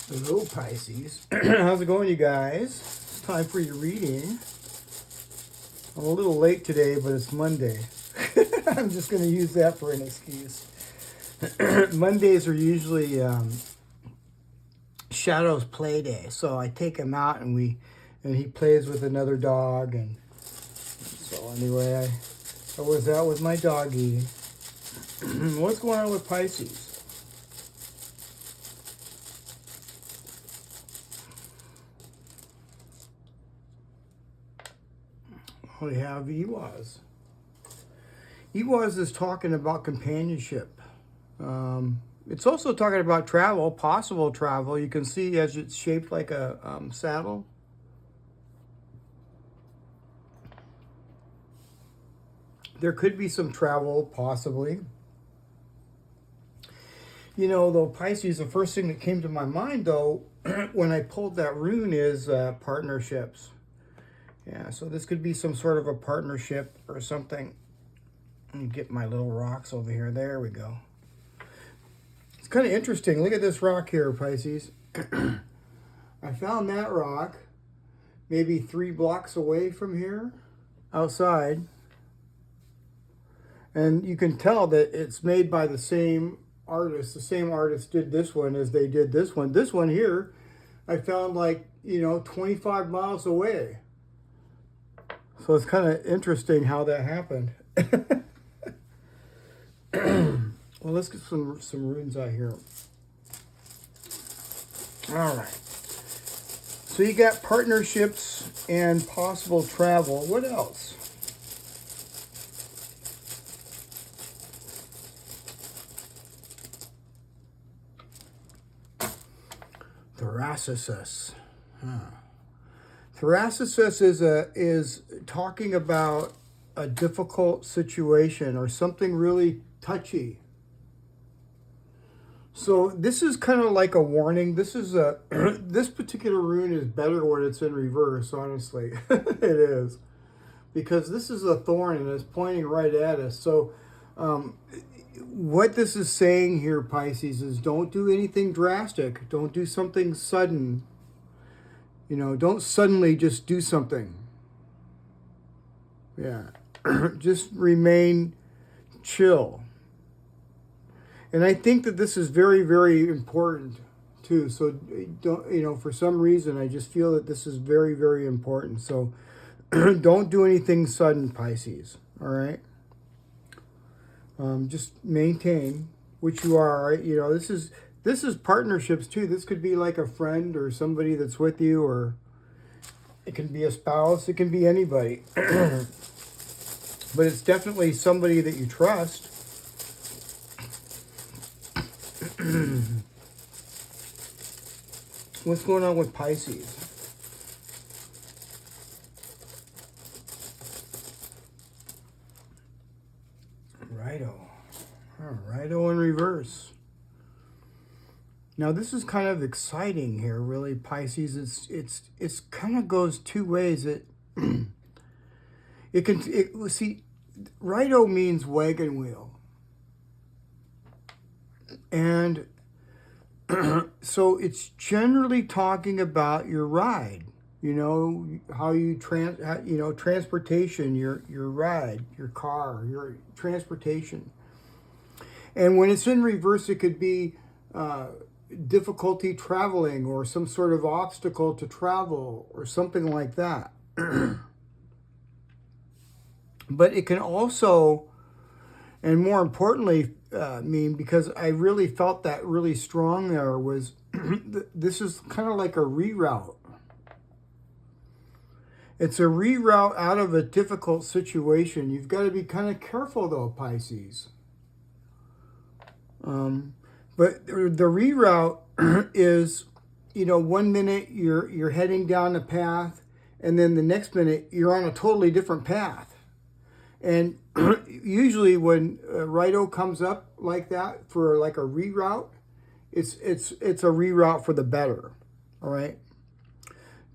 Hello, Pisces. How's it going, you guys? It's time for your reading. I'm a little late today, but it's Monday. I'm just going to use that for an excuse. Mondays are usually Shadow's play day, so I take him out and he plays with another dog, and so anyway, I was out with my doggy. What's going on with Pisces? We have Ewaz. Ewaz is talking about companionship. It's also talking about travel, possible travel. You can see as it's shaped like a saddle. There could be some travel, possibly. You know, though, Pisces, the first thing that came to my mind, though, when I pulled that rune is partnerships. Yeah, so this could be some sort of a partnership or something. Let me get my little rocks over here. There we go. It's kind of interesting. Look at this rock here, Pisces. I found that rock maybe 3 blocks away from here, outside. And you can tell that it's made by the same artist. The same artist did this one as they did this one. This one here, I found like, 25 miles away. So it's kind of interesting how that happened. Well, let's get some runes out here. All right. So you got partnerships and possible travel. What else? Thurisaz. Thurisaz is talking about a difficult situation or something really touchy. So this is kind of like a warning. This is this particular rune is better when it's in reverse, honestly. It is. Because this is a thorn and it's pointing right at us. So what this is saying here, Pisces, is don't do anything drastic. Don't do something sudden. Don't suddenly just do something. Yeah. Just remain chill. And I think that this is very, very important too. So don't, for some reason, I just feel that this is very, very important. So don't do anything sudden, Pisces. All right. Just maintain which you are. Right? This is partnerships too. This could be like a friend or somebody that's with you, or it can be a spouse. It can be anybody. But it's definitely somebody that you trust. What's going on with Pisces? Rhyo. Rhyo in reverse. Now this is kind of exciting here, really, Pisces. It's kind of goes two ways. See, Rhyo means wagon wheel, and so it's generally talking about your ride. How you transportation, your ride, your car, your transportation. And when it's in reverse, it could be difficulty traveling or some sort of obstacle to travel or something like that. But it can also, and more importantly, mean, because I really felt that really strong there, was this is kind of like a reroute. It's a reroute out of a difficult situation. You've got to be kind of careful though, Pisces. But the reroute is, 1 minute you're heading down a path, and then the next minute you're on a totally different path. And usually when Raidho comes up like that for like a reroute, it's a reroute for the better. All right.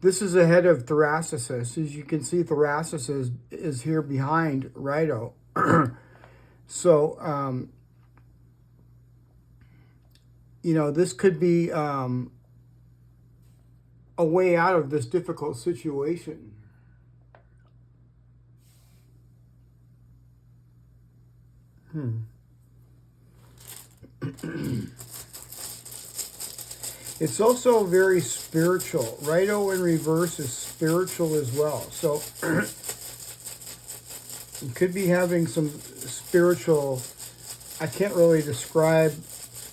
This is ahead of Thurisaz. As you can see, Thurisaz is here behind Raidho. So, this could be a way out of this difficult situation. It's also very spiritual. Raidho in reverse is spiritual as well. So you could be having some spiritual, I can't really describe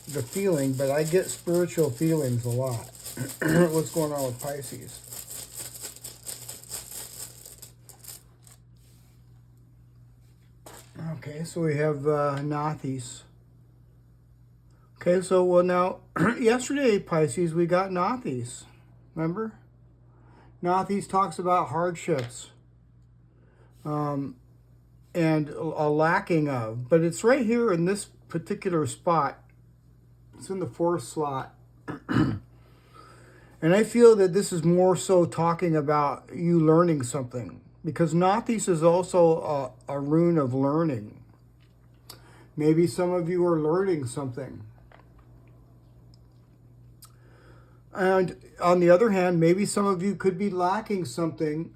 the feeling, but I get spiritual feelings a lot. What's going on with Pisces? Okay, so we have Nothies. Okay, so well now, yesterday, Pisces, we got Nothies. Remember? Nothies talks about hardships and a lacking of. But it's right here in this particular spot. It's in the 4th slot. And I feel that this is more so talking about you learning something. Because Nothies is also a rune of learning. Maybe some of you are learning something. And on the other hand, maybe some of you could be lacking something,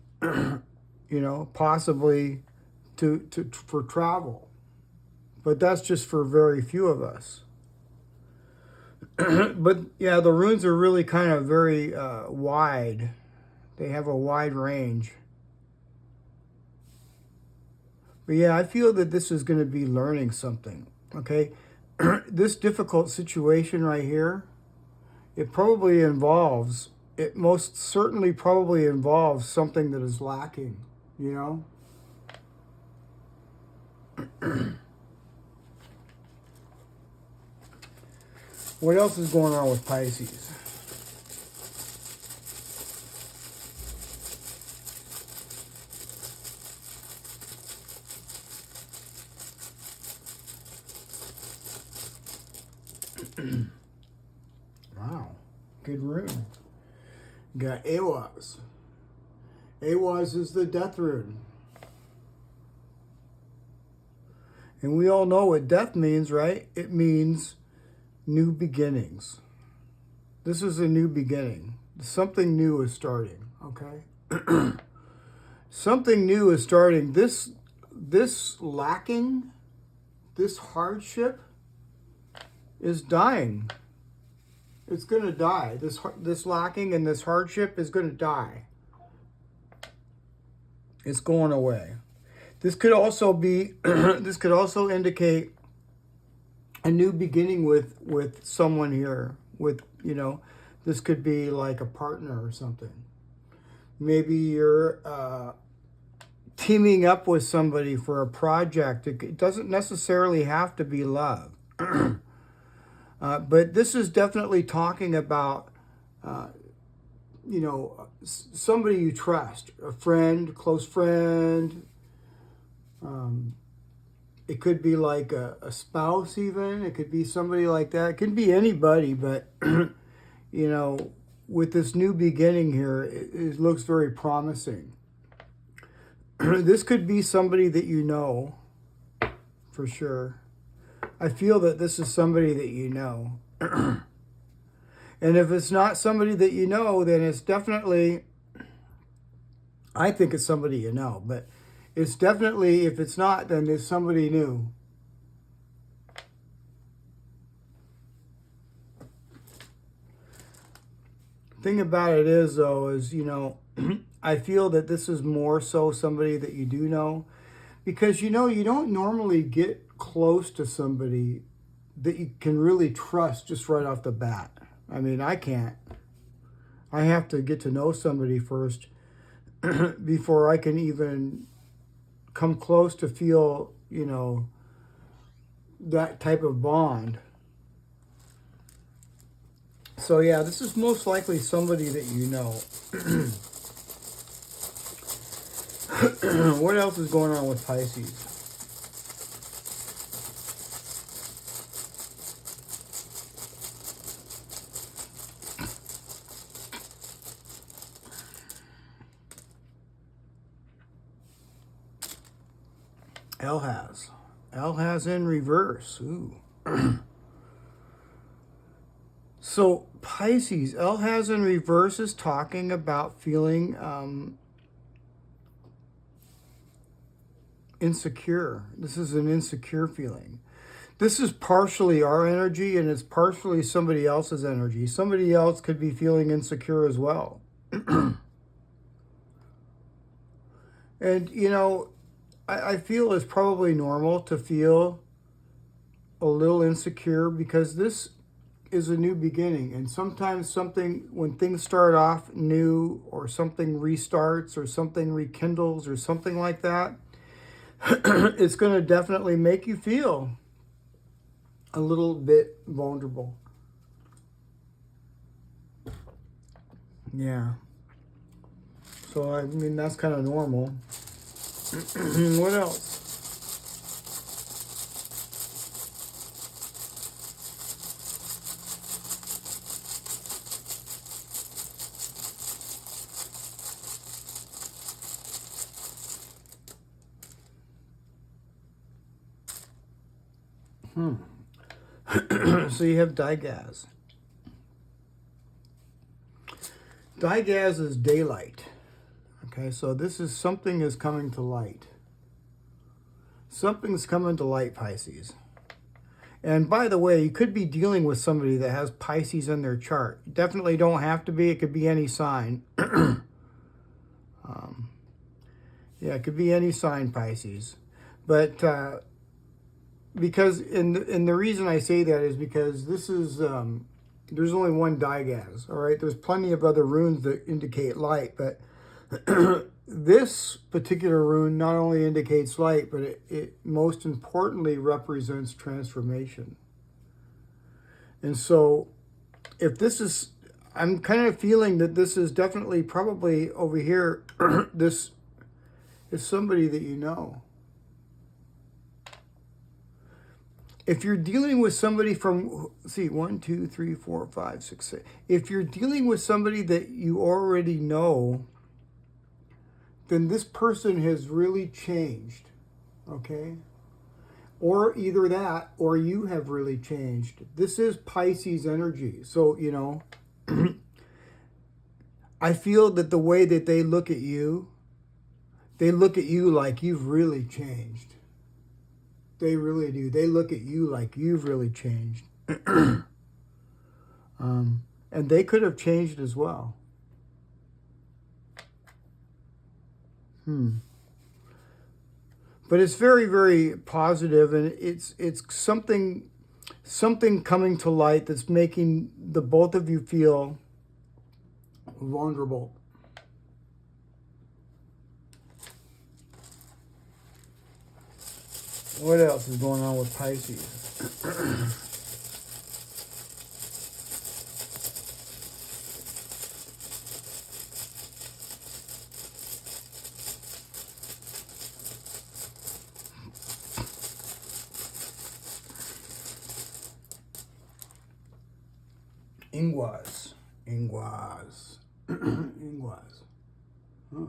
possibly for travel. But that's just for very few of us. But yeah, the runes are really kind of very wide. They have a wide range. But yeah, I feel that this is going to be learning something, okay? This difficult situation right here, it most certainly probably involves something that is lacking, What else is going on with Pisces? Wow, good rune. Got Awaz. Awaz is the death rune. And we all know what death means, right? It means new beginnings. This is a new beginning. Something new is starting, okay? Something new is starting. This lacking, this hardship is dying. It's going to die. This lacking and this hardship is going to die. It's going away. This could also be, this could also indicate a new beginning with someone here. This could be like a partner or something. Maybe you're teaming up with somebody for a project. It doesn't necessarily have to be love. But this is definitely talking about, somebody you trust, a friend, close friend. It could be like a spouse even. It could be somebody like that. It could be anybody, but, with this new beginning here, it looks very promising. This could be somebody that you know, for sure. I feel that this is somebody that you know. And if it's not somebody that you know, then it's definitely, I think it's somebody you know, but it's definitely, if it's not, then it's somebody new. Thing about it is, though, is, I feel that this is more so somebody that you do know. Because, you don't normally get close to somebody that you can really trust just right off the bat. I mean, I can't. I have to get to know somebody first before I can even come close to feel, that type of bond. So yeah, this is most likely somebody that you know. What else is going on with Pisces? El has in reverse. Ooh. So Pisces, El has in reverse is talking about feeling insecure. This is an insecure feeling. This is partially our energy and it's partially somebody else's energy. Somebody else could be feeling insecure as well. And, you know, I feel it's probably normal to feel a little insecure because this is a new beginning. And sometimes something, when things start off new or something restarts or something rekindles or something like that, it's going to definitely make you feel a little bit vulnerable. Yeah. So, I mean, that's kind of normal. What else? So you have Digaz. Digaz is daylight. Okay, so this is something is coming to light. Something's coming to light, Pisces. And by the way, you could be dealing with somebody that has Pisces in their chart. You definitely don't have to be. It could be any sign. Yeah, it could be any sign, Pisces. But because, and the reason I say that is because this is, there's only one Digaz, all right? There's plenty of other runes that indicate light, but this particular rune not only indicates light, but it most importantly represents transformation. And so if this is, I'm kind of feeling that this is definitely probably over here, this is somebody that you know. If you're dealing with somebody from, see, 1, 2, 3, 4, 5, 6, 7. If you're dealing with somebody that you already know, then this person has really changed, okay? Or either that, or you have really changed. This is Pisces energy. So, you know, I feel that the way that they look at you like you've really changed. They really do. They look at you like you've really changed. And they could have changed as well. But it's very, very positive, and it's something coming to light that's making the both of you feel vulnerable. What else is going on with Pisces? Ingwas. Huh.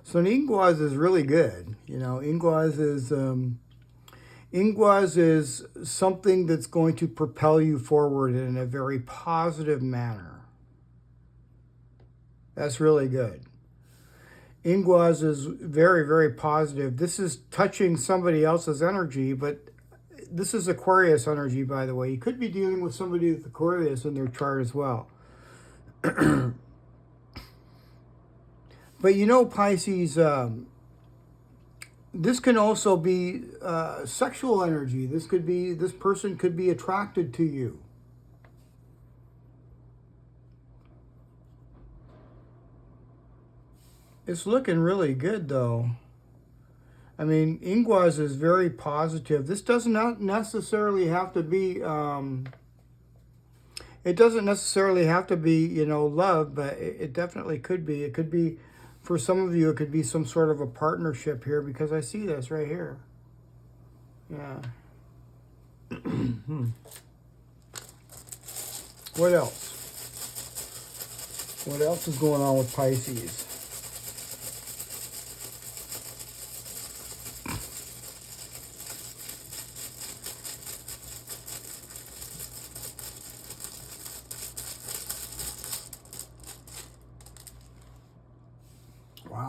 So an Ingwas is really good. You know, Ingwas is something that's going to propel you forward in a very positive manner. That's really good. Ingwas is very, very positive. This is touching somebody else's energy, but this is Aquarius energy, by the way. You could be dealing with somebody with Aquarius in their chart as well. But you know, Pisces, this can also be sexual energy. This person could be attracted to you. It's looking really good, though. I mean, Ingwas is very positive. This does not necessarily have to be, it doesn't necessarily have to be, you know, love, but it definitely could be. It could be, for some of you, it could be some sort of a partnership here, because I see this right here. Yeah. What else? What else is going on with Pisces?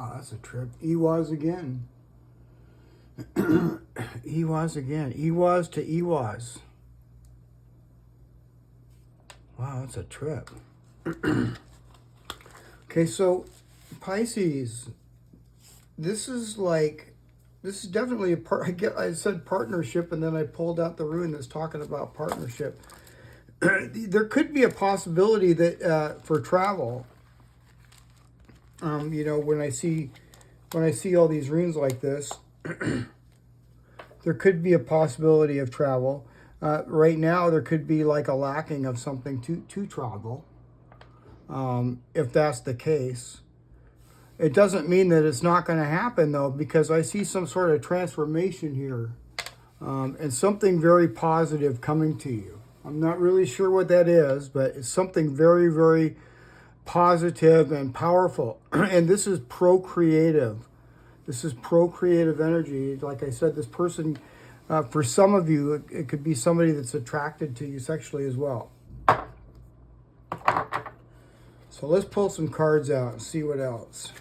Wow, that's a trip. Ewas again. Ewas again. Ewas to Ewas. Wow, that's a trip. Okay, so Pisces, this is definitely a part. I said partnership, and then I pulled out the rune that's talking about partnership. There could be a possibility that for travel. You know, when I see all these runes like this, there could be a possibility of travel. Right now, there could be like a lacking of something to travel. If that's the case, it doesn't mean that it's not going to happen though, because I see some sort of transformation here, and something very positive coming to you. I'm not really sure what that is, but it's something very, very positive and powerful. And this is procreative. This is procreative energy. Like I said, this person, for some of you, it could be somebody that's attracted to you sexually as well. So let's pull some cards out and see what else.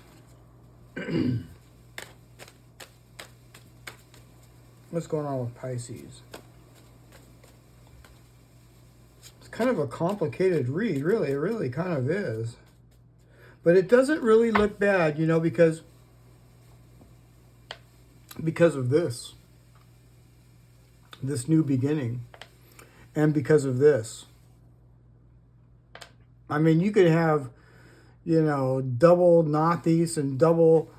What's going on with Pisces? It's kind of a complicated read, really. It really kind of is. But it doesn't really look bad, you know, because of this new beginning, and because of this. I mean, you could have, you know, double Northeast and double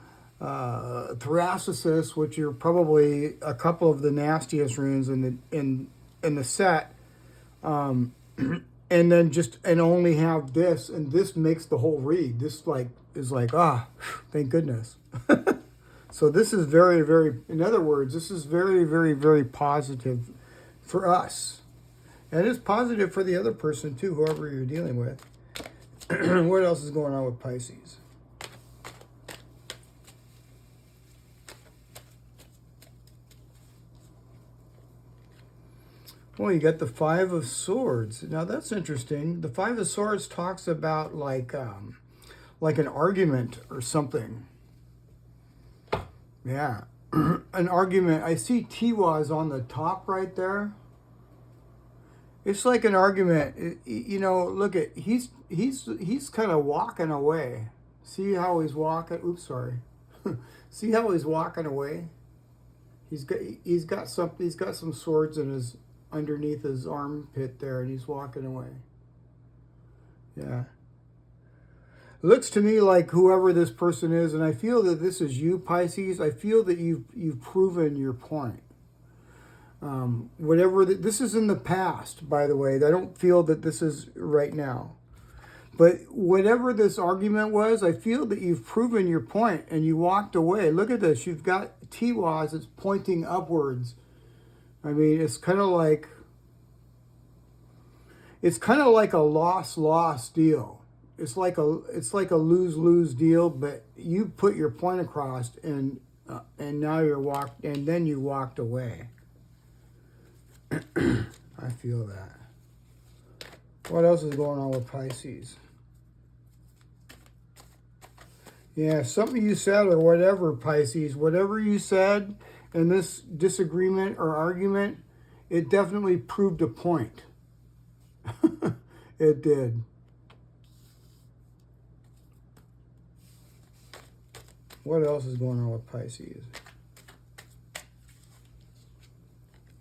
Thurisaz, which are probably a couple of the nastiest runes in the set, and then only have this, and this makes the whole read. This is like thank goodness. So this is very, very, in other words, this is very, very, very positive for us. And it's positive for the other person too, whoever you're dealing with. What else is going on with Pisces? Well, you got the Five of Swords. Now that's interesting. The Five of Swords talks about like an argument or something. Yeah, an argument. I see Tiwas on the top right there. It's like an argument. You know, look at he's kind of walking away. See how he's walking? Oops, sorry. See how he's walking away? He's got some swords in his underneath his armpit there, and he's walking away. Yeah. It looks to me like whoever this person is, and I feel that this is you, Pisces. I feel that you've proven your point. This is in the past, by the way. I don't feel that this is right now. But whatever this argument was, I feel that you've proven your point and you walked away. Look at this. You've got Tiwas. It's pointing upwards. I mean, it's kind of like a loss-loss deal. It's like a lose-lose deal, but you put your point across, and now then you walked away. I feel that. What else is going on with Pisces? Yeah, something you said or whatever, Pisces, whatever you said in this disagreement or argument, it definitely proved a point. It did. What else is going on with Pisces?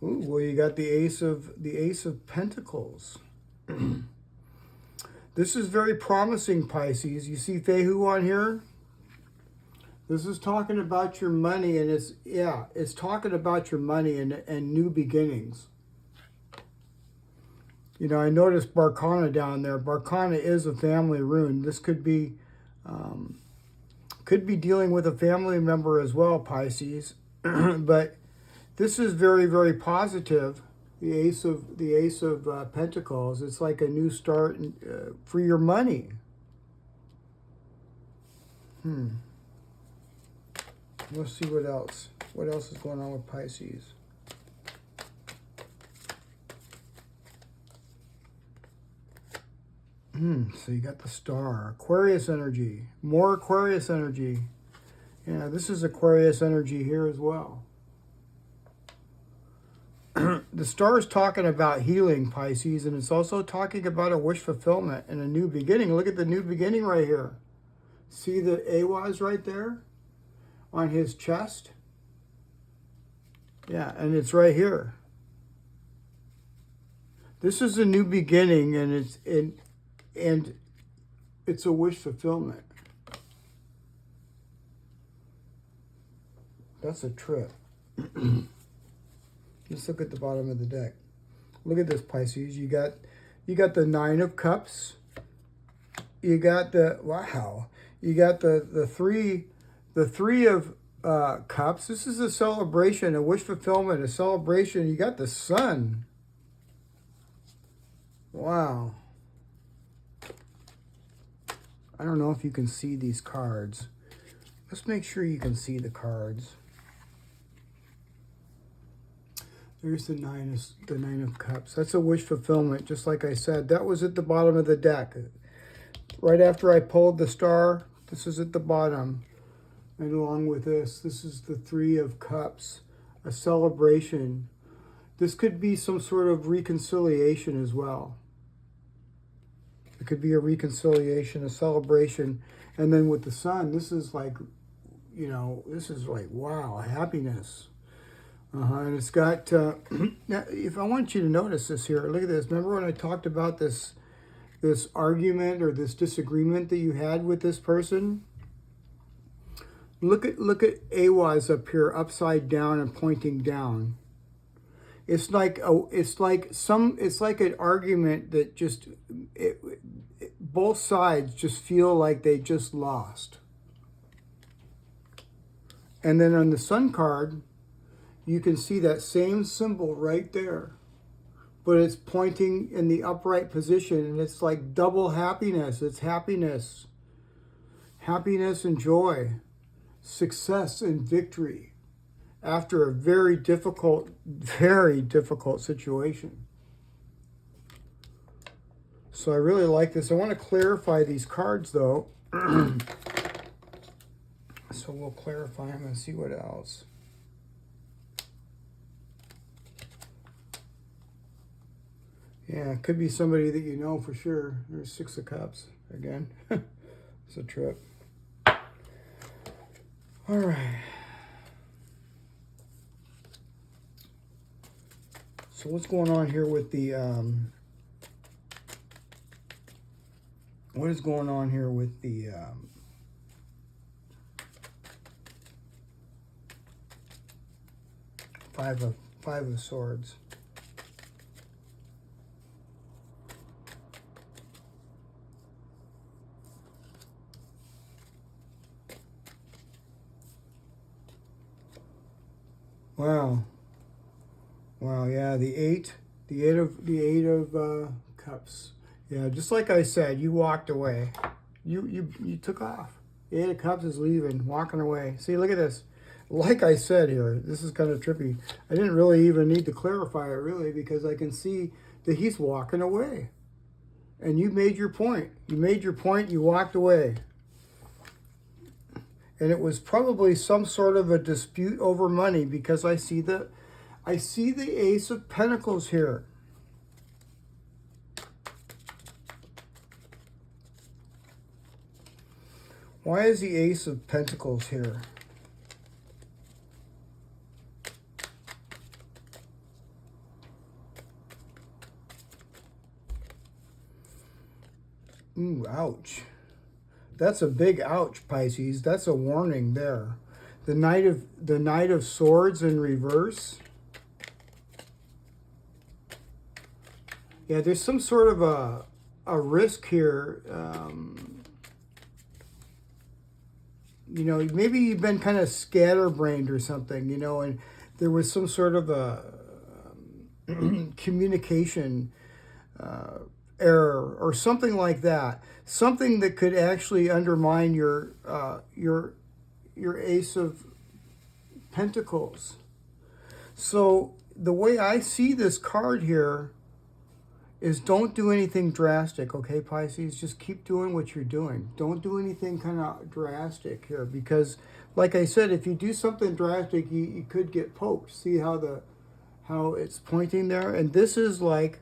Ooh, well, you got the Ace of Pentacles. This is very promising, Pisces. You see Fehu on here? This is talking about your money, and it's talking about your money and new beginnings. You know, I noticed Barkana down there. Barkana is a family rune. This could be dealing with a family member as well, Pisces. But this is very, very positive. The Ace of Pentacles. It's like a new start for your money. Let's see what else. What else is going on with Pisces? So you got the Star. Aquarius energy. More Aquarius energy. Yeah, this is Aquarius energy here as well. The star is talking about healing, Pisces, and it's also talking about a wish fulfillment and a new beginning. Look at the new beginning right here. See the Awaz right there on his chest? Yeah, and it's right here. This is a new beginning, and it's a wish fulfillment. That's a trip. Let's look at the bottom of the deck. Look at this, Pisces. You got the Nine of Cups. You got the You got the three of Cups. This is a celebration, a wish fulfillment, a celebration. You got the Sun. Wow. I don't know if you can see these cards. Let's make sure you can see the cards. There's the nine of Cups. That's a wish fulfillment, just like I said. That was at the bottom of the deck. Right after I pulled the star, this is at the bottom. And along with this is the Three of Cups, a celebration. This could be some sort of reconciliation as well. It could be a reconciliation, a celebration. And then with the Sun, this is like, this is like, wow, happiness. And it's got, now, if I want you to notice this here, look at this. Remember when I talked about this argument or this disagreement that you had with this person? Look at Awaz up here, upside down and pointing down. It's like an argument that just both sides just feel like they just lost. And then on the Sun card, you can see that same symbol right there, but it's pointing in the upright position, and it's like double happiness. It's happiness and joy, success and victory after a very difficult situation. So I really like this. I want to clarify these cards though. So we'll clarify them and see what else. Yeah, it could be somebody that you know for sure. There's Six of Cups again. It's a trip. All right. So what's going on here with the what is going on here with the Five of Swords? Wow. Wow, yeah, the eight of Cups. Yeah, just like I said, you walked away. You took off. The Eight of Cups is leaving, walking away. See, look at this. Like I said here, this is kind of trippy. I didn't really even need to clarify it, really, because I can see that he's walking away. And you made your point. You made your point, you walked away. And it was probably some sort of a dispute over money, because I see the Ace of Pentacles here. Why is the Ace of Pentacles here? Ooh, ouch. That's a big ouch, Pisces. That's a warning there. The Knight of Swords in reverse. Yeah, there's some sort of a risk here. Maybe you've been kind of scatterbrained or something, and there was some sort of a communication error or something like that. Something that could actually undermine your Ace of Pentacles. So the way I see this card here is don't do anything drastic, okay, Pisces? Just keep doing what you're doing. Don't do anything kind of drastic here, because like I said, if you do something drastic, you could get poked. See how it's pointing there? And this is like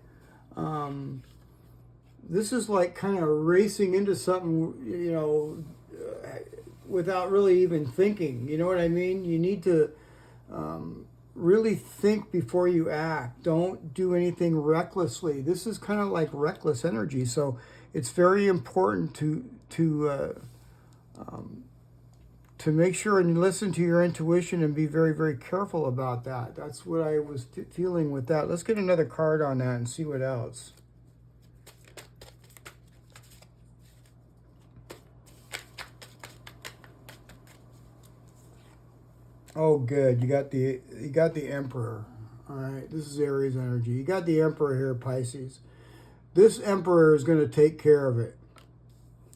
kind of racing into something, you know, without really even thinking. You know what I mean? You need to really think before you act. Don't do anything recklessly. This is kind of like reckless energy. So it's very important to make sure and listen to your intuition and be very, very careful about that. That's what I was feeling with that. Let's get another card on that and see what else. Oh, good. You got the Emperor. All right, this is Aries energy. You got the Emperor here, Pisces. This Emperor is going to take care of it.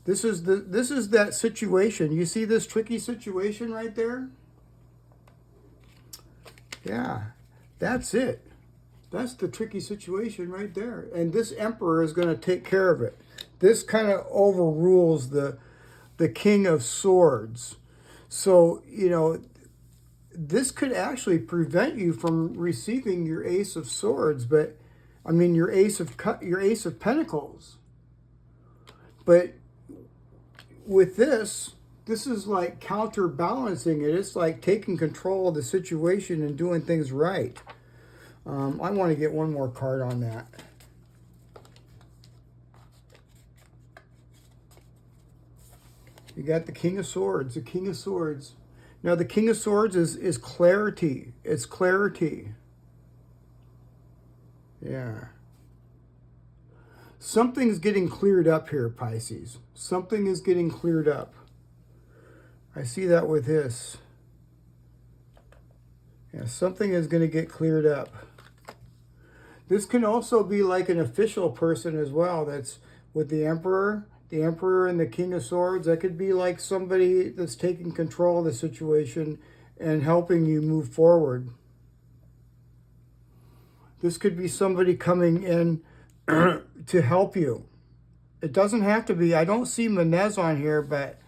This is that situation. You see this tricky situation right there? Yeah, that's it. That's the tricky situation right there. And this Emperor is going to take care of it. This kind of overrules the King of Swords. So, you know, this could actually prevent you from receiving your Ace of Swords, but I mean your Ace of Pentacles. But with this is like counterbalancing it. It's like taking control of the situation and doing things right. I want to get one more card on that. You got the King of Swords, the King of Swords. Now, the King of Swords is clarity. It's clarity. Yeah. Something's getting cleared up here, Pisces. Something is getting cleared up. I see that with this. Yeah, something is going to get cleared up. This can also be like an official person as well. That's with the Emperor and the King of Swords. That could be like somebody that's taking control of the situation and helping you move forward. This could be somebody coming in to help you. It doesn't have to be. I don't see Menez on here, but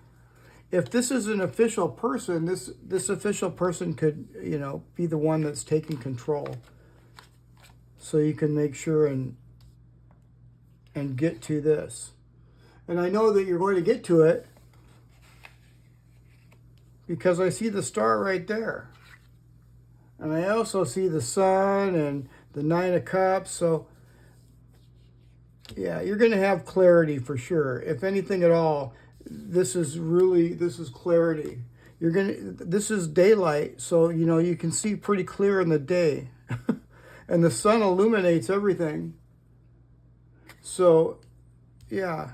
if this is an official person, this official person could, you know, be the one that's taking control. So you can make sure and get to this. And I know that you're going to get to it because I see the star right there. And I also see the Sun and the Nine of Cups. So, yeah, you're going to have clarity for sure. If anything at all, this is clarity. This is daylight. So, you know, you can see pretty clear in the day. And the sun illuminates everything. So, yeah.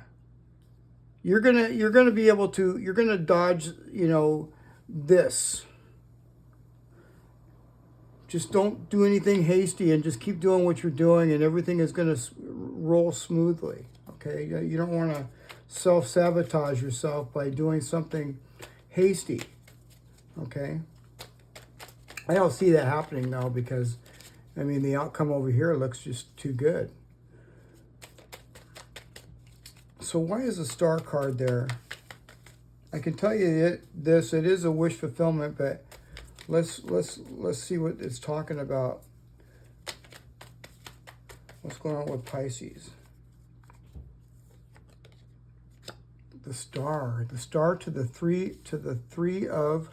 You're gonna be able to, you're gonna dodge, you know, this. Just don't do anything hasty and just keep doing what you're doing and everything is gonna roll smoothly, okay? You don't want to self-sabotage yourself by doing something hasty, okay? I don't see that happening though because, I mean, the outcome over here looks just too good. So why is a star card there? I can tell you it is a wish fulfillment, but let's see what it's talking about. What's going on with Pisces? The star to the three of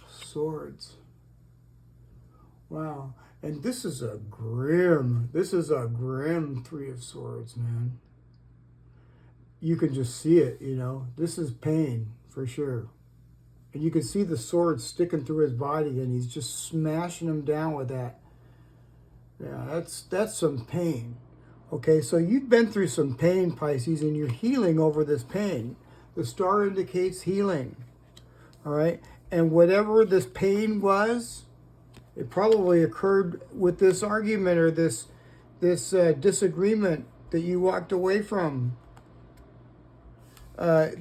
swords. Wow. And this is a grim Three of Swords, man. You can just see it, you know. This is pain, for sure. And you can see the sword sticking through his body, and he's just smashing him down with that. Yeah, that's some pain. Okay, so you've been through some pain, Pisces, and you're healing over this pain. The star indicates healing, all right? And whatever this pain was, it probably occurred with this argument or this disagreement that you walked away from. I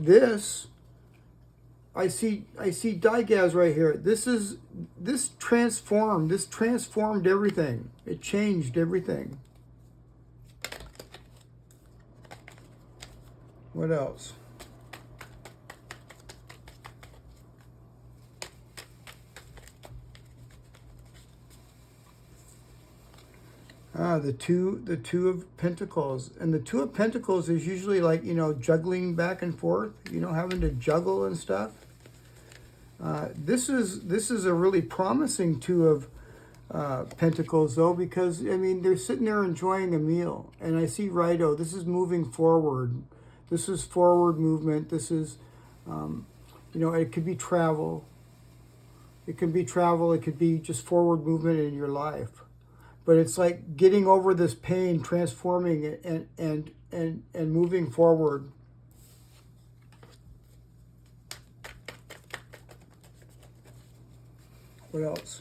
see Digaz right here. This transformed everything. It changed everything. What else? The two of Pentacles. And the Two of Pentacles is usually like, you know, juggling back and forth, you know, having to juggle and stuff. This is a really promising Two of Pentacles, though, because, I mean, they're sitting there enjoying a meal. And I see Raidho. This is moving forward. This is forward movement. This is, you know, it could be travel. It can be travel. It could be just forward movement in your life. But it's like getting over this pain, transforming it, and moving forward. What else?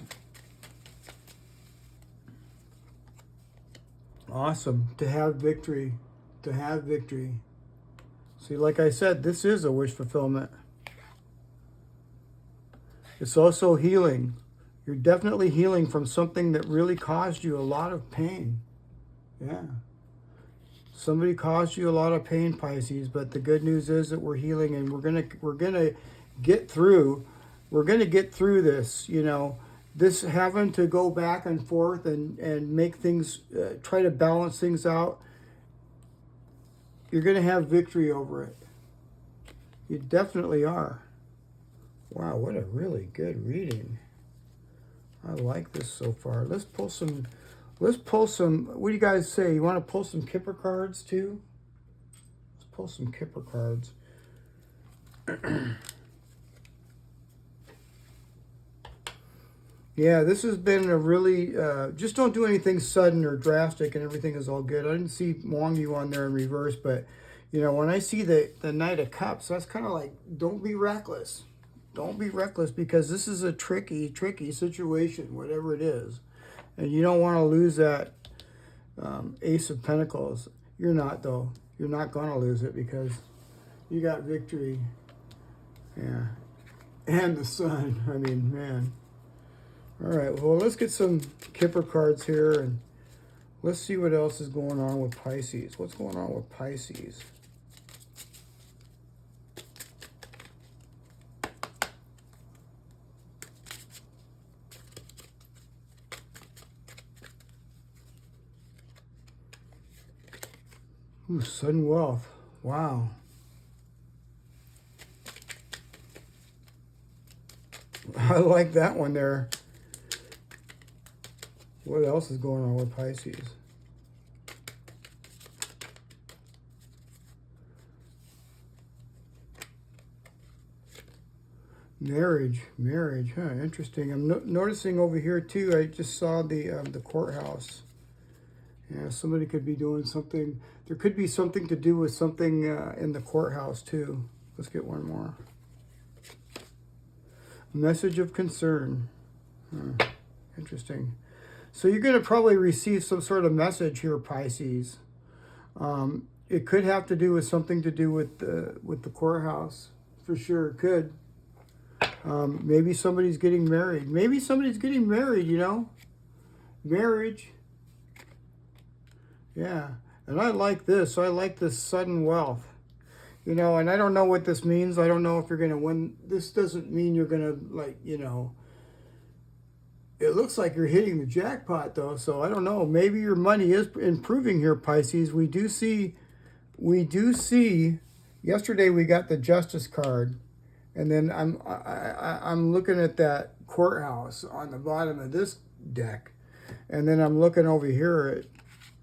Awesome. To have victory. To have victory. See, like I said, this is a wish fulfillment. It's also healing. You're definitely healing from something that really caused you a lot of pain. Yeah. Somebody caused you a lot of pain, Pisces, but the good news is that we're healing, and we're gonna get through. We're gonna get through this, you know. This having to go back and forth and make things, try to balance things out. You're gonna have victory over it. You definitely are. Wow, what a really good reading. I like this so far. Let's pull some, what do you guys say? You want to pull some Kipper cards too? Let's pull some Kipper cards. Yeah, this has been a really, just don't do anything sudden or drastic and everything is all good. I didn't see Wong on there in reverse, but, you know, when I see the Knight of Cups, that's kind of like, don't be reckless. Don't be reckless, because this is a tricky situation, whatever it is. And you don't want to lose that Ace of Pentacles. You're not, though. You're not going to lose it, because you got victory. Yeah. And the Sun. I mean, man. All right, well, let's get some Kipper cards here, and let's see what else is going on with Pisces. What's going on with Pisces? Ooh, sudden wealth. Wow. I like that one there. What else is going on with Pisces? Marriage, huh? Interesting. I'm noticing over here too. I just saw the courthouse. Yeah, somebody could be doing something. There could be something to do with something in the courthouse too. Let's get one more. Message of concern. Interesting. So you're going to probably receive some sort of message here, Pisces. It could have to do with something to do with the courthouse. For sure, it could. Maybe somebody's getting married. Maybe somebody's getting married, you know. Marriage. Yeah. And I like this. I like this sudden wealth. You know, and I don't know what this means. I don't know if you're going to win. This doesn't mean you're going to, like, you know. It looks like you're hitting the jackpot, though. So I don't know. Maybe your money is improving here, Pisces. We do see. Yesterday we got the Justice card, and then I'm looking at that courthouse on the bottom of this deck, and then I'm looking over here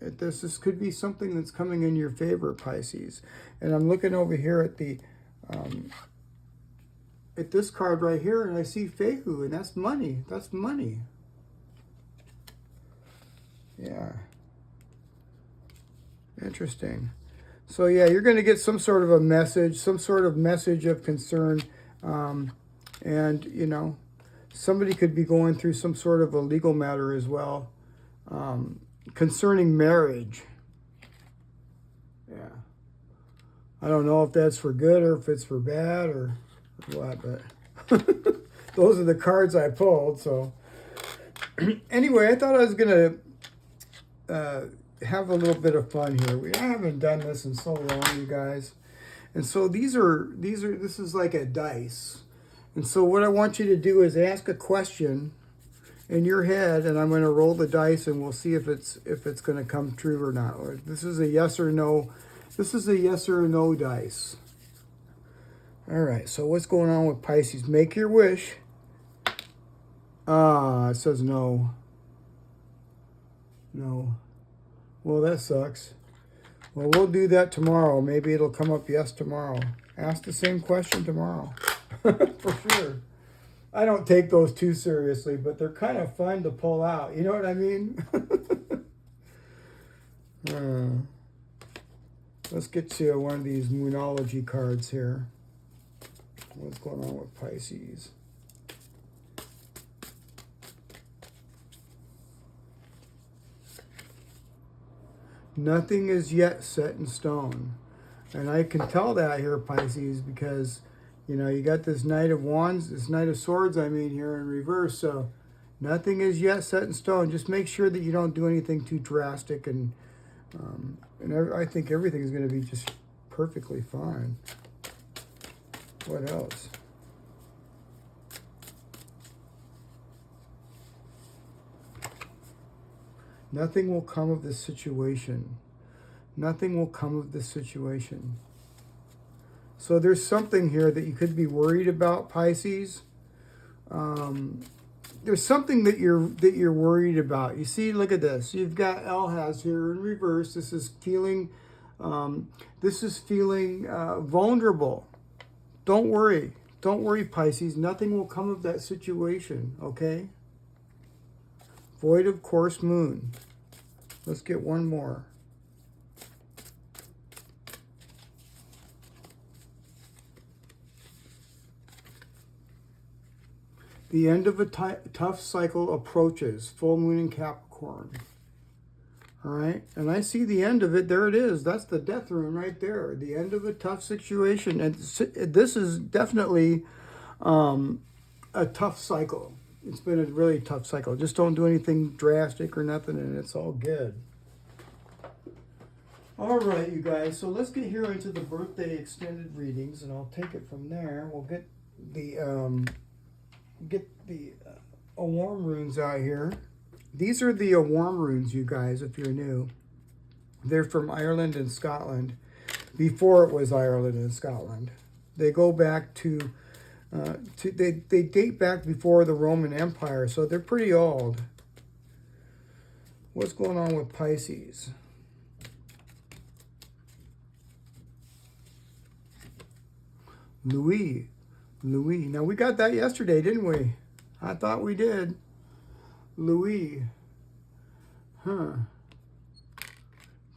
at this. This could be something that's coming in your favor, Pisces. And I'm looking over here at the at this card right here, and I see Fehu, and that's money. That's money. Yeah. Interesting. So yeah, you're going to get some sort of a message, some sort of message of concern. And, you know, somebody could be going through some sort of a legal matter as well, concerning marriage. Yeah. I don't know if that's for good or if it's for bad or what, but those are the cards I pulled. So anyway, I thought I was going to have a little bit of fun here. I haven't done this in so long, you guys. And so this is like a dice. And so what I want you to do is ask a question, in your head, and I'm going to roll the dice, and we'll see if it's going to come true or not. Or this is a yes or no. This is a yes or no dice. All right. So what's going on with Pisces? Make your wish. It says no. No. Well, that sucks. Well, we'll do that tomorrow. Maybe it'll come up yes tomorrow. Ask the same question tomorrow. For sure. I don't take those too seriously, but they're kind of fun to pull out. You know what I mean? Let's get to one of these Moonology cards here. What's going on with Pisces? Nothing is yet set in stone. And I can tell that here, Pisces, because, you know, you got this Knight of Wands, this Knight of Swords, I mean, here in reverse. So nothing is yet set in stone. Just make sure that you don't do anything too drastic. And I think everything is going to be just perfectly fine. What else? Nothing will come of this situation. Nothing will come of this situation. So there's something here that you could be worried about, Pisces. There's something that you're worried about. You see, look at this. You've got Elhaz here in reverse. This is feeling vulnerable. Don't worry. Don't worry, Pisces. Nothing will come of that situation, okay? Void of course moon. Let's get one more. The end of a tough cycle approaches. Full moon in Capricorn. All right. And I see the end of it. There it is. That's the death rune right there. The end of a tough situation. And this is definitely a tough cycle. It's been a really tough cycle. Just don't do anything drastic or nothing, and it's all good. All right, you guys. So let's get here into the birthday extended readings, and I'll take it from there. We'll get the Awarm runes out here. These are the Awarm runes, you guys, if you're new. They're from Ireland and Scotland, before it was Ireland and Scotland. They go back to they date back before the Roman Empire, so they're pretty old. What's going on with Pisces? Louis. Now, we got that yesterday, didn't we? I thought we did. Louis. Huh.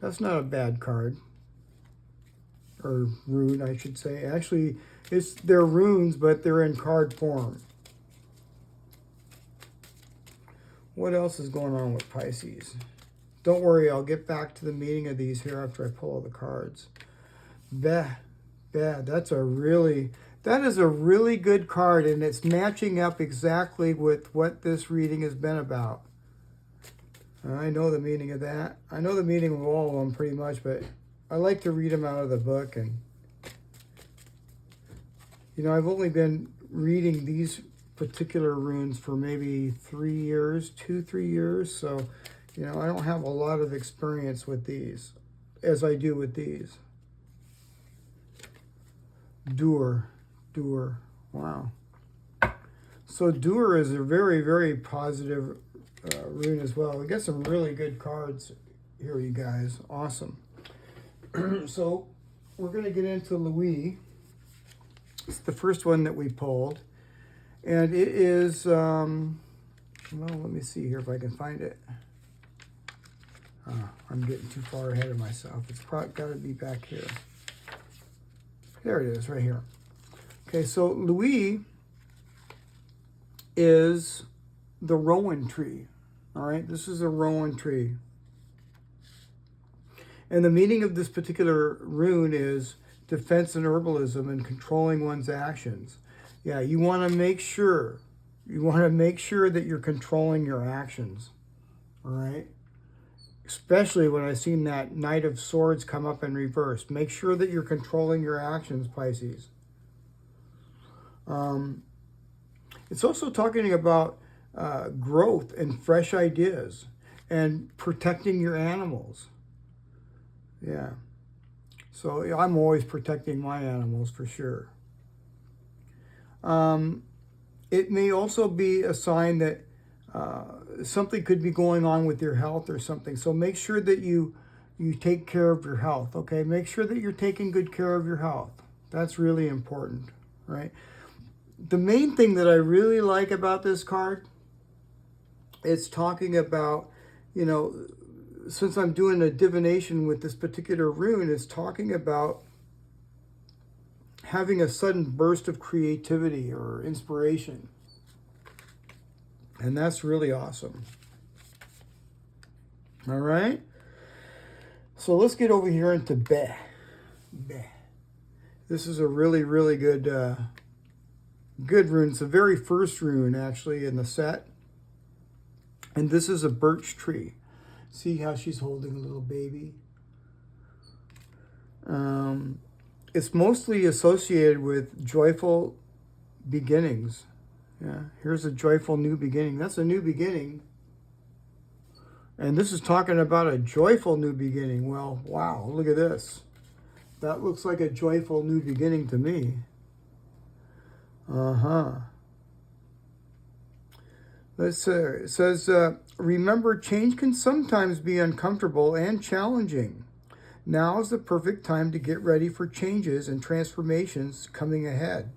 That's not a bad card. Or rune, I should say. Actually, they're runes, but they're in card form. What else is going on with Pisces? Don't worry, I'll get back to the meaning of these here after I pull all the cards. That is a really good card, and it's matching up exactly with what this reading has been about. I know the meaning of that. I know the meaning of all of them pretty much, but I like to read them out of the book. And, you know, I've only been reading these particular runes for maybe 3 years, 2-3 years. So, you know, I don't have a lot of experience with these as I do with these. Dur. Wow. So Dur is a very, very positive rune as well. We got some really good cards here, you guys. Awesome. So we're going to get into Louis. It's the first one that we pulled. And it is, well, let me see here if I can find it. I'm getting too far ahead of myself. It's probably got to be back here. There it is, right here. Okay, so Louis is the rowan tree. All right, this is a rowan tree. And the meaning of this particular rune is defense and herbalism and controlling one's actions. Yeah, you want to make sure. You want to make sure that you're controlling your actions. All right? Especially when I seen that Knight of Swords come up in reverse. Make sure that you're controlling your actions, Pisces. It's also talking about growth and fresh ideas and protecting your animals. Yeah. So I'm always protecting my animals for sure. It may also be a sign that something could be going on with your health or something. So make sure that you take care of your health, okay? Make sure that you're taking good care of your health. That's really important, right? The main thing that I really like about this card, it's talking about, you know, since I'm doing a divination with this particular rune, it's talking about having a sudden burst of creativity or inspiration. And that's really awesome. All right. So let's get over here into Be. Be. This is a really, really good rune. It's the very first rune, actually, in the set. And this is a birch tree. See how she's holding a little baby? It's mostly associated with joyful beginnings. Yeah, here's a joyful new beginning. That's a new beginning. And this is talking about a joyful new beginning. Well, wow, look at this. That looks like a joyful new beginning to me. Let's see. It says, remember, change can sometimes be uncomfortable and challenging. Now is the perfect time to get ready for changes and transformations coming ahead.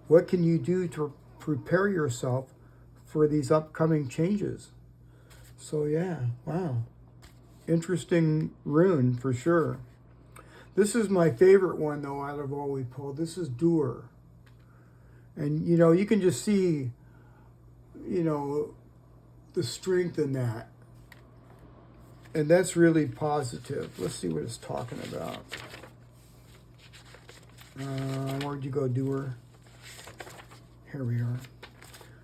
What can you do to prepare yourself for these upcoming changes? So yeah, wow. Interesting rune for sure. This is my favorite one though out of all we pulled. This is Doer. And you know, you can just see, you know, the strength in that. And that's really positive. Let's see what it's talking about. Where'd you go, Doer? Here we are.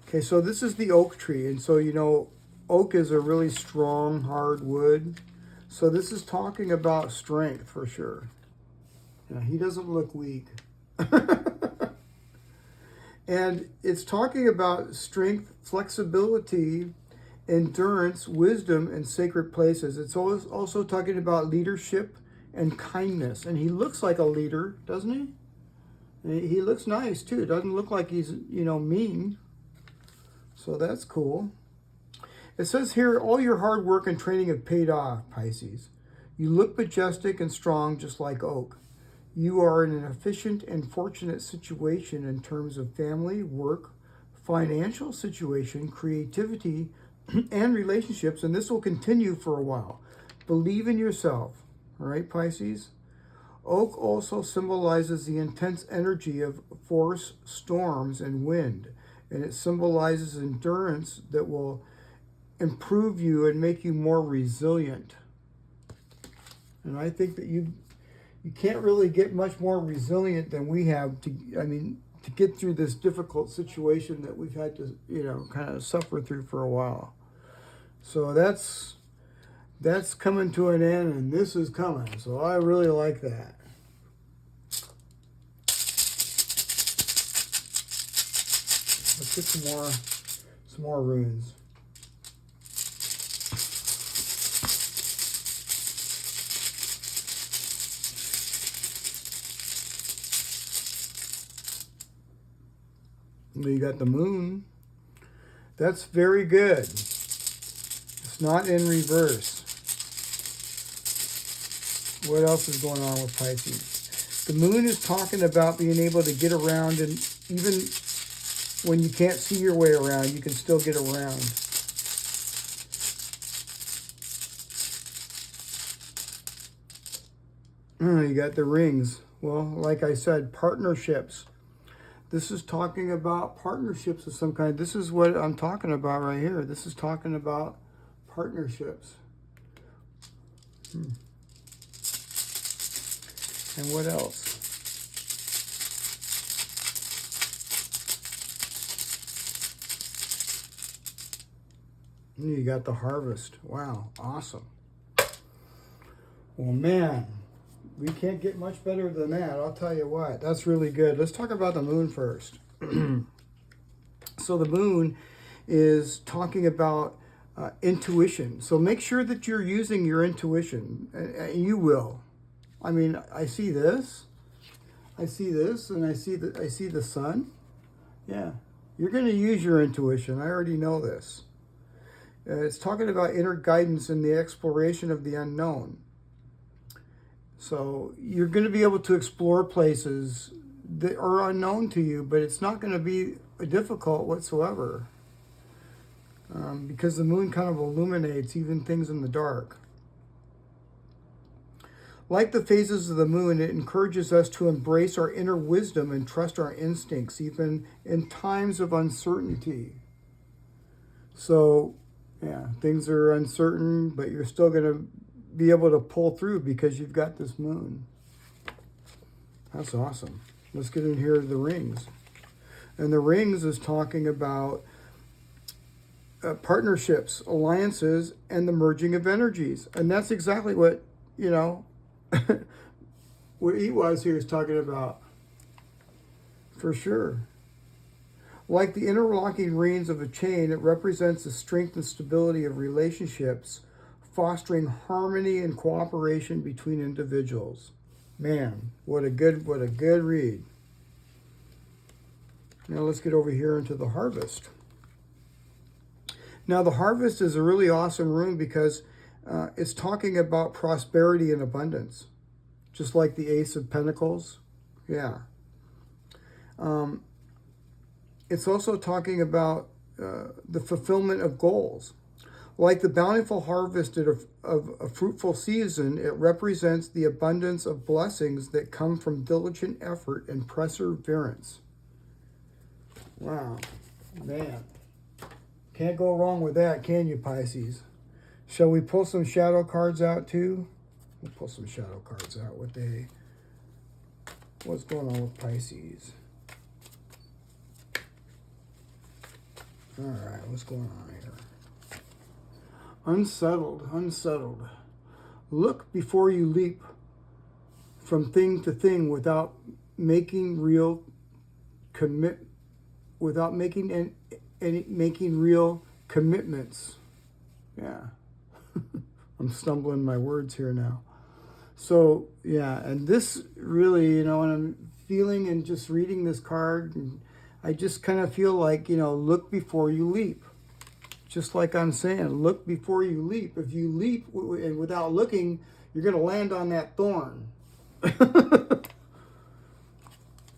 Okay, so this is the oak tree. And so, you know, oak is a really strong, hard wood. So this is talking about strength for sure. Yeah, he doesn't look weak. And it's talking about strength, flexibility, endurance, wisdom, and sacred places. It's also talking about leadership and kindness. And he looks like a leader, doesn't he? He looks nice too. Doesn't look like he's, you know, mean. So that's cool. It says here, all your hard work and training have paid off, Pisces. You look majestic and strong, just like oak. You are in an efficient and fortunate situation in terms of family, work, financial situation, creativity, and relationships, and this will continue for a while. Believe in yourself, all right, Pisces? Oak also symbolizes the intense energy of force, storms, and wind, and it symbolizes endurance that will improve you and make you more resilient. And I think that you can't really get much more resilient than we have to get through this difficult situation that we've had to, you know, kind of suffer through for a while. So that's coming to an end, and this is coming. So I really like that. Let's get some more runes. You got the moon. That's very good. It's not in reverse. What else is going on with Pisces? The moon is talking about being able to get around, and even when you can't see your way around, you can still get around. You got the rings. Well, like I said, partnerships. This is talking about partnerships of some kind. This is what I'm talking about right here. This is talking about partnerships. And what else? You got the harvest. Wow, awesome. Well, man, we can't get much better than that. I'll tell you what, that's really good. Let's talk about the moon first. So the moon is talking about intuition. So make sure that you're using your intuition, and you will. I mean, I see this, and I see the sun. Yeah, you're going to use your intuition. I already know this. It's talking about inner guidance and the exploration of the unknown. So you're going to be able to explore places that are unknown to you, but it's not going to be difficult whatsoever, because the moon kind of illuminates even things in the dark. Like the phases of the moon, it encourages us to embrace our inner wisdom and trust our instincts, even in times of uncertainty. So, yeah, things are uncertain, but you're still going to be able to pull through because you've got this moon. That's awesome. Let's get in here to the rings. And the rings is talking about partnerships, alliances, and the merging of energies. And that's exactly what, what he was here is talking about, for sure. Like the interlocking rings of a chain, it represents the strength and stability of relationships, fostering harmony and cooperation between individuals. Man, what a good read. Now let's get over here into the harvest. Now the harvest is a really awesome rune because it's talking about prosperity and abundance, just like the Ace of Pentacles. Yeah. It's also talking about the fulfillment of goals. Like the bountiful harvest of a fruitful season, it represents the abundance of blessings that come from diligent effort and perseverance. Wow, man. Can't go wrong with that, can you, Pisces? Shall we pull some shadow cards out too? We'll pull some shadow cards out. What's going on with Pisces? All right, what's going on here? Unsettled. Look before you leap from thing to thing without making real real commitments. Yeah. I'm stumbling my words here now. So, yeah, and this really, when I'm feeling and just reading this card, I just kind of feel like, look before you leap. Just like I'm saying, look before you leap. If you leap and without looking, you're going to land on that thorn.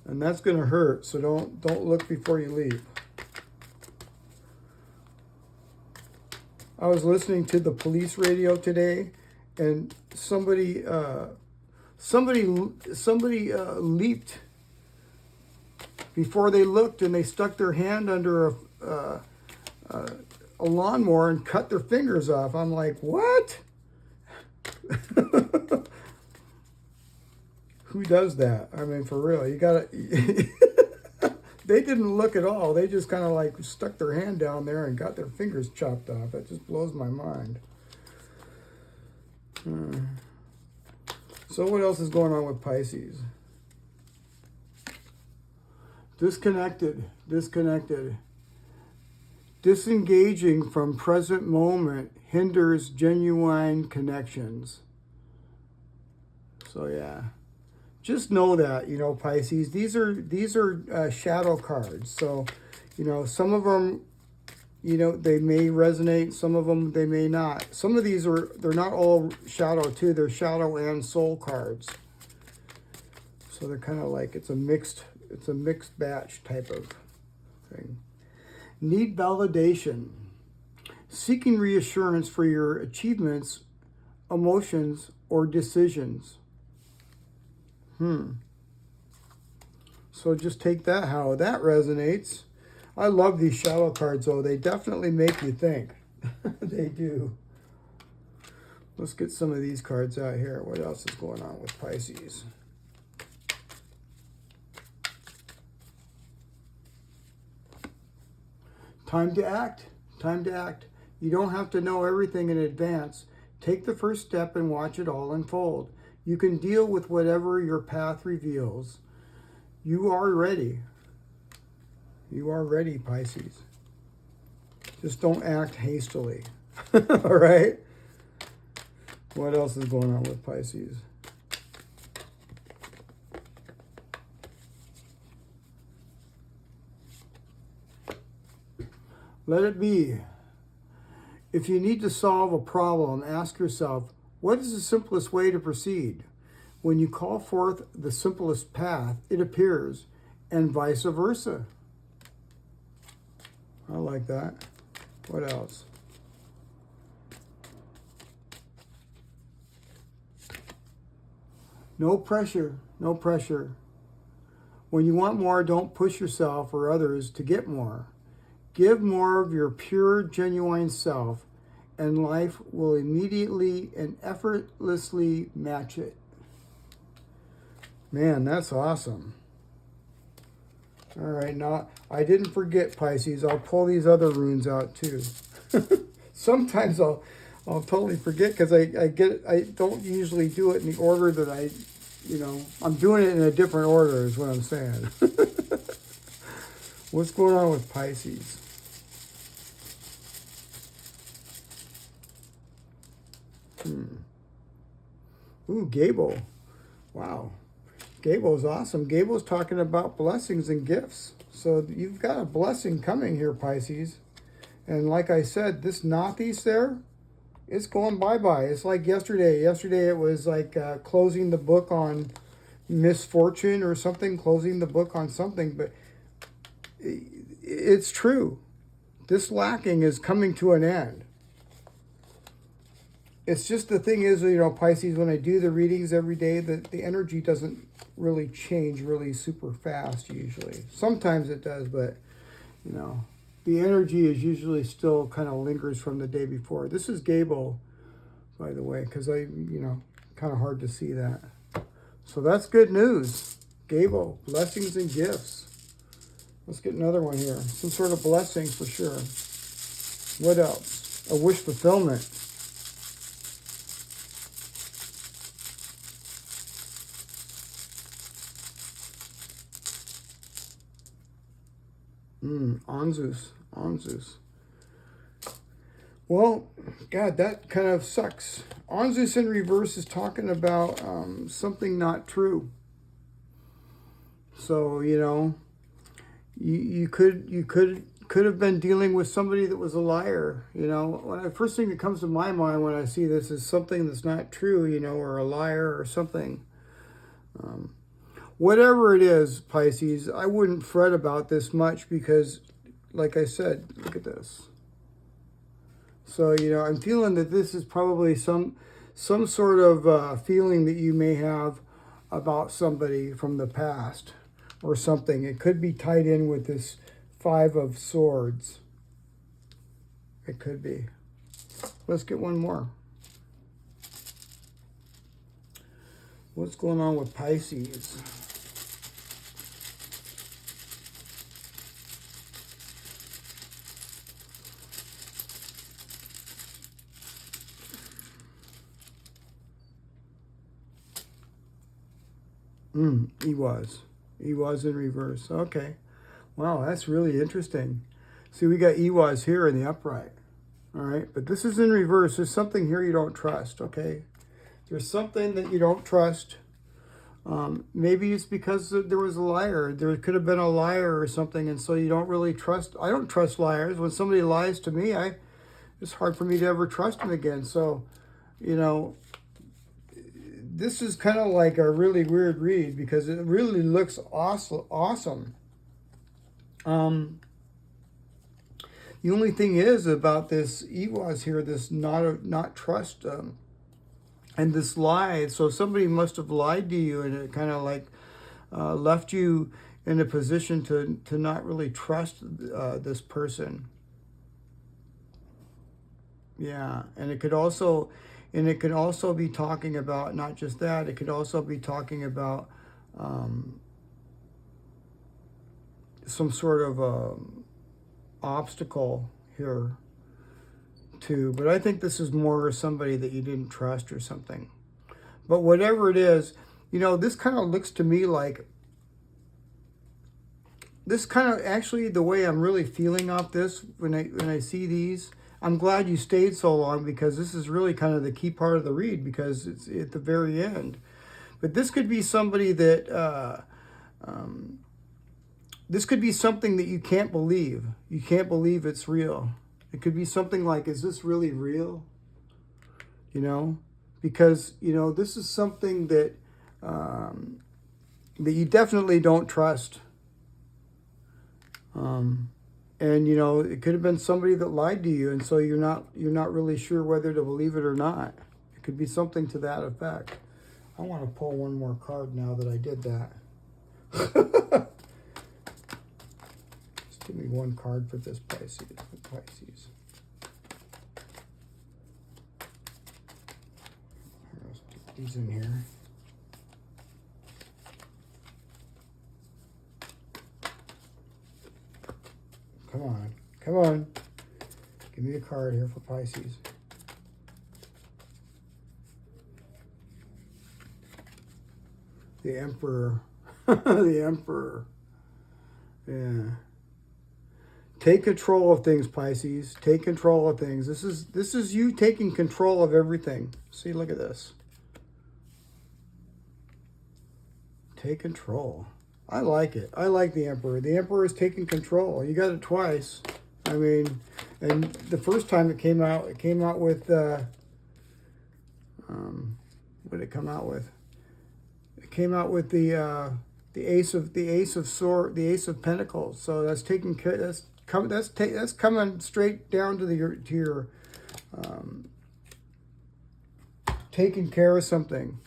And that's going to hurt, so don't look before you leap. I was listening to the police radio today, and somebody leaped before they looked, and they stuck their hand under a lawnmower and cut their fingers off. I'm like, what? Who does that? I mean, for real, you gotta. They didn't look at all. They just kind of like stuck their hand down there and got their fingers chopped off. That just blows my mind. So what else is going on with Pisces? Disconnected. Disengaging from present moment hinders genuine connections. So yeah. Just know that, Pisces, these are shadow cards. So, some of them, they may resonate. Some of them, they may not. Some of these they're not all shadow too. They're shadow and soul cards. So they're kind of like, it's a mixed batch type of thing. Need validation. Seeking reassurance for your achievements, emotions, or decisions. So just take that, how that resonates. I love these shadow cards, though. They definitely make you think. They do. Let's get some of these cards out here. What else is going on with Pisces? Time to act. You don't have to know everything in advance. Take the first step and watch it all unfold. You can deal with whatever your path reveals. You are ready. You are ready, Pisces. Just don't act hastily. All right? What else is going on with Pisces? Let it be. If you need to solve a problem, ask yourself, what is the simplest way to proceed? When you call forth the simplest path, it appears, and vice versa. I like that. What else? No pressure, no pressure. When you want more, don't push yourself or others to get more. Give more of your pure, genuine self, and life will immediately and effortlessly match it. Man, that's awesome. All right, now, I didn't forget, Pisces. I'll pull these other runes out, too. Sometimes I'll totally forget because I don't usually do it in the order that I'm doing it in a different order is what I'm saying. What's going on with Pisces? Ooh, Gable. Wow. Gable's awesome. Gable's talking about blessings and gifts. So you've got a blessing coming here, Pisces. And like I said, this Northeast there, it's going bye-bye. It's like yesterday. Yesterday it was like closing the book on misfortune or something, closing the book on something. But it's true. This lacking is coming to an end. It's just the thing is, Pisces, when I do the readings every day, the energy doesn't really change really super fast usually. Sometimes it does, but, the energy is usually still kind of lingers from the day before. This is Gable, by the way, because kind of hard to see that. So that's good news. Gable, blessings and gifts. Let's get another one here. Some sort of blessing for sure. What else? A wish fulfillment. Anzus. Well, God, that kind of sucks. Anzus in reverse is talking about something not true. So, you could have been dealing with somebody that was a liar. When the first thing that comes to my mind when I see this is something that's not true, or a liar or something. Whatever it is, Pisces, I wouldn't fret about this much because, like I said, look at this. So, I'm feeling that this is probably some sort of feeling that you may have about somebody from the past or something. It could be tied in with this Five of Swords. It could be. Let's get one more. What's going on with Pisces? He was in reverse. Okay. Wow, that's really interesting. See, we got Iwas here in the upright. All right, but this is in reverse. There's something here you don't trust, okay? There's something that you don't trust. Maybe it's because there was a liar. There could have been a liar or something, and so you don't really trust. I don't trust liars. When somebody lies to me, it's hard for me to ever trust them again. So, this is kind of like a really weird read because it really looks awesome. The only thing is about this Iwas here, this not trust, and this lie. So somebody must have lied to you, and it kind of like left you in a position to not really trust this person. Yeah, and it could also be talking about not just that. It could also be talking about some sort of obstacle here too. But I think this is more somebody that you didn't trust or something. But whatever it is, this kind of looks to me like this kind of actually the way I'm really feeling off this when I see these. I'm glad you stayed so long, because this is really kind of the key part of the read, because it's at the very end. But this could be somebody that, this could be something that you can't believe. You can't believe it's real. It could be something like, is this really real? You know, because, you know, this is something that, that you definitely don't trust. And, you know, it could have been somebody that lied to you, and so you're not really sure whether to believe it or not. It could be something to that effect. I want to pull one more card now that I did that. Just give me one card for this Pisces. Pisces. Let's put these in here. Come on, come on. Give me a card here for Pisces. The Emperor. The Emperor. Yeah. Take control of things, Pisces. Take control of things. This is you taking control of everything. See, look at this. Take control. I like it. I like the Emperor. The Emperor is taking control. You got it twice. I mean, and the first time it came out with, what did it come out with? It came out with the Ace of Pentacles. So that's taking care. That's coming straight down to your taking care of something.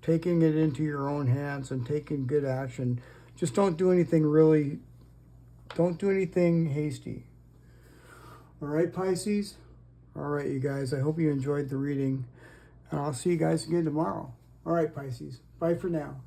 Taking it into your own hands and taking good action. Just don't do anything hasty. All right, Pisces? All right, you guys. I hope you enjoyed the reading. And I'll see you guys again tomorrow. All right, Pisces. Bye for now.